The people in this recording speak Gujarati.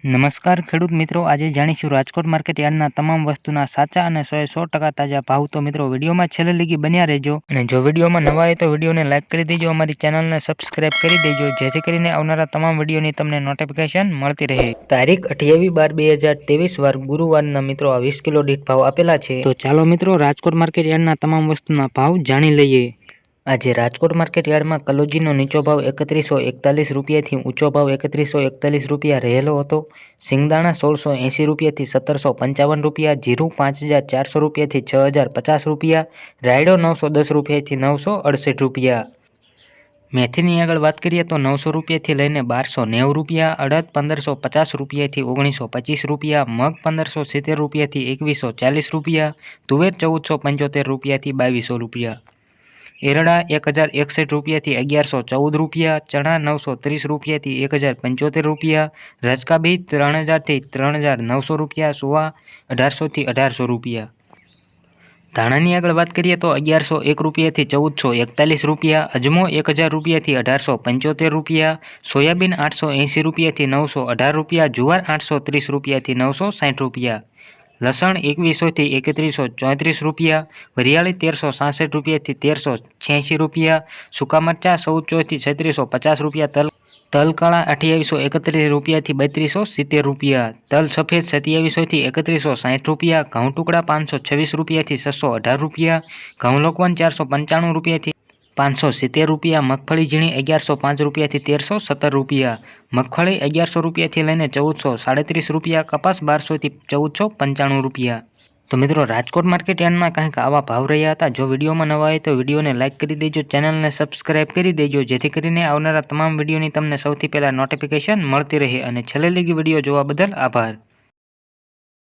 નમસ્કાર ખેડૂત મિત્રો, આજે જાણીશું રાજકોટ માર્કેટ યાર્ડના તમામ વસ્તુના સાચા અને 100% તાજા ભાવ। તો મિત્રો વિડીયોમાં છેલ્લે લગી બન્યા રહેજો અને જો વિડીયોમાં નવા હોય તો વિડીયોને લાઇક કરી દેજો, અમારી ચેનલને સબસ્ક્રાઇબ કરી દેજો જેથી કરીને આવનારા તમામ વિડીયોની તમને નોટિફિકેશન મળતી રહે। તારીખ 28/12/2023 વાર ગુરુવારના મિત્રો આ 20 કિલો દીઠ ભાવ આપેલા છે। તો ચાલો મિત્રો રાજકોટ માર્કેટ યાર્ડના તમામ વસ્તુના ભાવ જાણી લઈએ। આજે રાજકોટ માર્કેટ યાર્ડમાં કલોજીનો નીચો ભાવ 3141 રૂપિયાથી ઊંચો ભાવ 3141 રૂપિયા રહેલો હતો। સિંગદાણા 1680 રૂપિયાથી 1755 રૂપિયા, જીરું 5400 રૂપિયાથી 6050 રૂપિયા, રાયડો 910 રૂપિયાથી 968 રૂપિયા। મેથીની આગળ વાત કરીએ તો 900 રૂપિયાથી લઈને 1290 રૂપિયા, અડદ 1550 રૂપિયાથી 1925 રૂપિયા, મગ 1570 રૂપિયાથી 2140 રૂપિયા, તુવેર 1475 રૂપિયાથી 2200 રૂપિયા, એરડા 1061 રૂપિયાથી 1114 રૂપિયા, ચણા 930 રૂપિયાથી 1075 રૂપિયા, રજકા બી 3000 થી 3900 રૂપિયા, સોવા 1800 થી 1800 રૂપિયા। ધાણાની આગળ વાત કરીએ તો 1101 રૂપિયાથી 1441 રૂપિયા, અજમો 1000 રૂપિયાથી 1875 રૂપિયા, સોયાબીન 880 રૂપિયાથી 918 રૂપિયા, જુવાર 830 રૂપિયાથી 960 રૂપિયા, લસણ 2100 થી 3134 રૂપિયા, વરિયાળી 1366 રૂપિયાથી 1386 રૂપિયા, સૂકા મરચા 1400 થી 3650 રૂપિયા, તલ કાળા 2831 રૂપિયાથી 3270 રૂપિયા, તલ સફેદ 2700 થી 3160 રૂપિયા, ઘઉં ટુકડા 526 રૂપિયાથી 618 રૂપિયા, ઘઉં લોકવન 495 રૂપિયાથી 570 રૂપિયા, મગફળી ઝીણી 1105 રૂપિયાથી 1317 રૂપિયા, મગફળી 1100 રૂપિયાથી લઈને 1437 રૂપિયા, કપાસ 1200 થી 1495 રૂપિયા। તો મિત્રો રાજકોટ માર્કેટ યાર્ડના કંઈક આવા ભાવ રહ્યા હતા। જો વિડીયોમાં નવા હોય તો વિડીયોને લાઇક કરી દેજો, ચેનલને સબસ્ક્રાઇબ કરી દેજો જેથી કરીને આવનારા તમામ વિડીયોની તમને સૌથી પહેલા નોટિફિકેશન મળતી રહે અને છેલ્લે લગી વિડીયો જોવા બદલ આભાર।